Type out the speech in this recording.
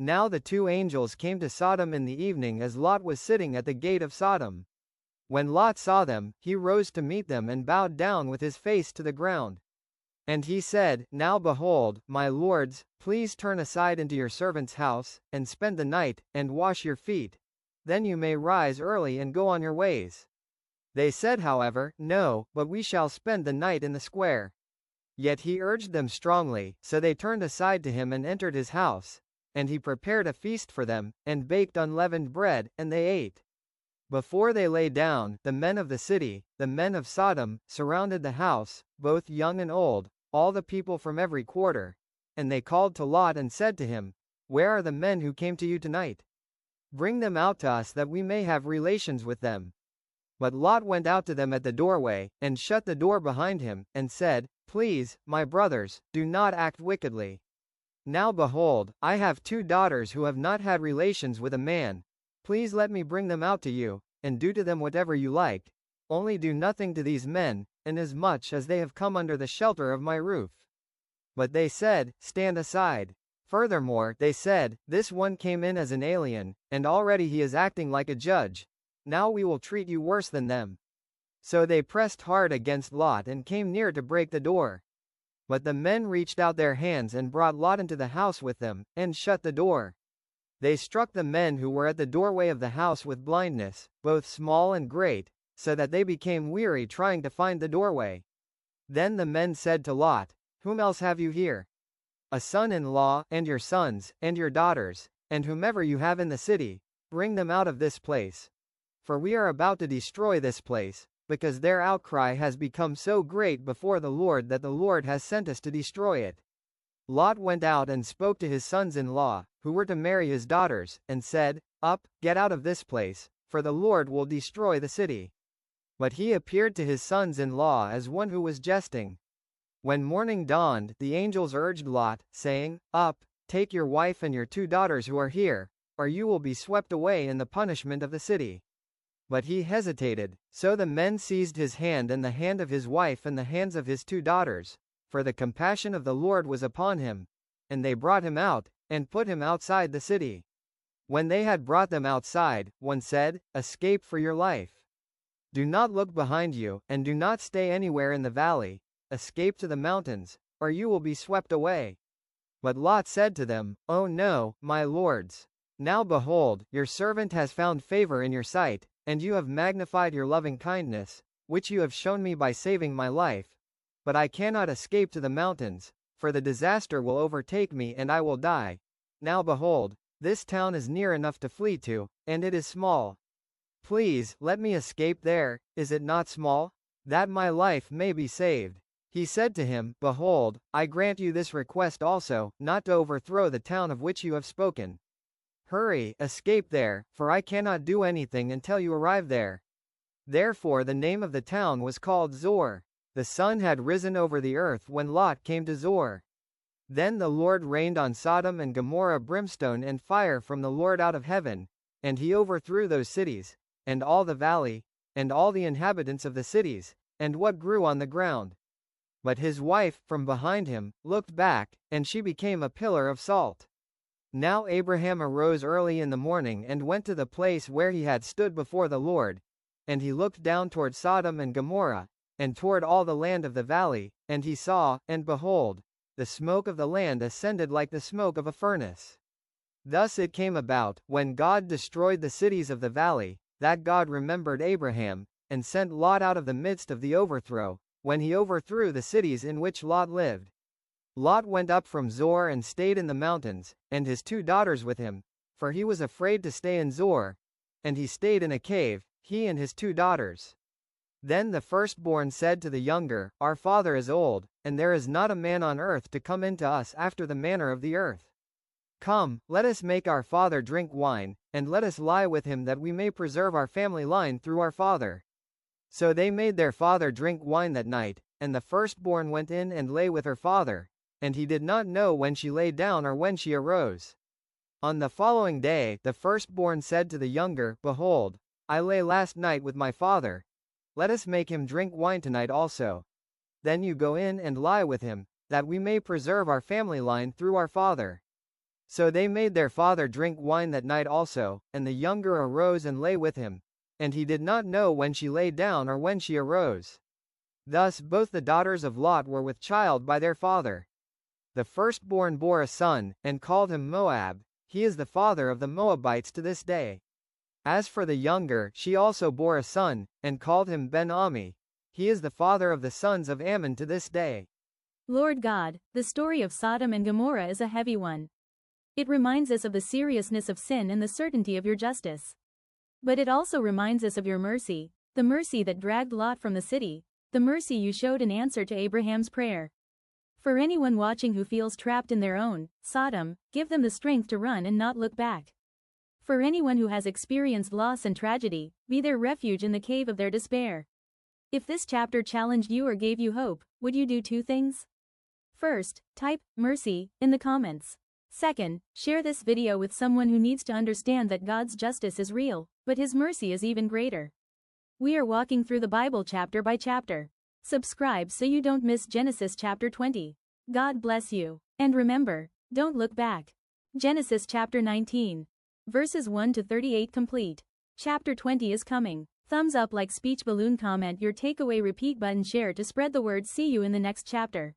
Now the two angels came to Sodom in the evening as Lot was sitting at the gate of Sodom. When Lot saw them, he rose to meet them and bowed down with his face to the ground. And he said, Now behold, my lords, please turn aside into your servant's house, and spend the night, and wash your feet. Then you may rise early and go on your ways. They said however, No, but we shall spend the night in the square. Yet he urged them strongly, so they turned aside to him and entered his house. And he prepared a feast for them, and baked unleavened bread, and they ate. Before they lay down, the men of the city, the men of Sodom, surrounded the house, both young and old, all the people from every quarter. And they called to Lot and said to him, Where are the men who came to you tonight? Bring them out to us that we may have relations with them. But Lot went out to them at the doorway, and shut the door behind him, and said, Please, my brothers, do not act wickedly. Now behold, I have 2 daughters who have not had relations with a man. Please let me bring them out to you, and do to them whatever you like. Only do nothing to these men, inasmuch as they have come under the shelter of my roof. But they said, Stand aside. Furthermore, they said, This one came in as an alien, and already he is acting like a judge. Now we will treat you worse than them. So they pressed hard against Lot and came near to break the door. But the men reached out their hands and brought Lot into the house with them, and shut the door. They struck the men who were at the doorway of the house with blindness, both small and great, so that they became weary trying to find the doorway. Then the men said to Lot, Whom else have you here? A son-in-law, and your sons, and your daughters, and whomever you have in the city, bring them out of this place. For we are about to destroy this place, because their outcry has become so great before the Lord that the Lord has sent us to destroy it. Lot went out and spoke to his sons-in-law, who were to marry his daughters, and said, Up, get out of this place, for the Lord will destroy the city. But he appeared to his sons-in-law as one who was jesting. When morning dawned, the angels urged Lot, saying, Up, take your wife and your 2 daughters who are here, or you will be swept away in the punishment of the city. But he hesitated, so the men seized his hand and the hand of his wife and the hands of his 2 daughters, for the compassion of the Lord was upon him. And they brought him out, and put him outside the city. When they had brought them outside, one said, Escape for your life. Do not look behind you, and do not stay anywhere in the valley. Escape to the mountains, or you will be swept away. But Lot said to them, Oh no, my lords. Now behold, your servant has found favor in your sight, and you have magnified your loving kindness, which you have shown me by saving my life. But I cannot escape to the mountains, for the disaster will overtake me and I will die. Now behold, this town is near enough to flee to, and it is small. Please, let me escape there, is it not small? That my life may be saved. He said to him, Behold, I grant you this request also, not to overthrow the town of which you have spoken. Hurry, escape there, for I cannot do anything until you arrive there. Therefore the name of the town was called Zoar. The sun had risen over the earth when Lot came to Zoar. Then the Lord rained on Sodom and Gomorrah brimstone and fire from the Lord out of heaven, and he overthrew those cities, and all the valley, and all the inhabitants of the cities, and what grew on the ground. But his wife, from behind him, looked back, and she became a pillar of salt. Now Abraham arose early in the morning and went to the place where he had stood before the Lord, and he looked down toward Sodom and Gomorrah, and toward all the land of the valley, and he saw, and behold, the smoke of the land ascended like the smoke of a furnace. Thus it came about, when God destroyed the cities of the valley, that God remembered Abraham, and sent Lot out of the midst of the overthrow, when he overthrew the cities in which Lot lived. Lot went up from Zoar and stayed in the mountains, and his 2 daughters with him, for he was afraid to stay in Zoar, and he stayed in a cave, he and his 2 daughters. Then the firstborn said to the younger, Our father is old, and there is not a man on earth to come in to us after the manner of the earth. Come, let us make our father drink wine, and let us lie with him that we may preserve our family line through our father. So they made their father drink wine that night, and the firstborn went in and lay with her father, and he did not know when she lay down or when she arose. On the following day, the firstborn said to the younger, Behold, I lay last night with my father. Let us make him drink wine tonight also. Then you go in and lie with him, that we may preserve our family line through our father. So they made their father drink wine that night also, and the younger arose and lay with him. And he did not know when she lay down or when she arose. Thus both the daughters of Lot were with child by their father. The firstborn bore a son, and called him Moab. He is the father of the Moabites to this day. As for the younger, she also bore a son, and called him Ben-Ami. He is the father of the sons of Ammon to this day. Lord God, the story of Sodom and Gomorrah is a heavy one. It reminds us of the seriousness of sin and the certainty of your justice. But it also reminds us of your mercy, the mercy that dragged Lot from the city, the mercy you showed in answer to Abraham's prayer. For anyone watching who feels trapped in their own Sodom, give them the strength to run and not look back. For anyone who has experienced loss and tragedy, be their refuge in the cave of their despair. If this chapter challenged you or gave you hope, would you do two things? First, type mercy in the comments. Second, share this video with someone who needs to understand that God's justice is real, but His mercy is even greater. We are walking through the Bible chapter by chapter. Subscribe so you don't miss Genesis chapter 20. God bless you. And remember, don't look back. Genesis chapter 19. Verses 1 to 38 complete. Chapter 20 is coming. Thumbs up, like, speech balloon, comment your takeaway, repeat button, share to spread the word. See you in the next chapter.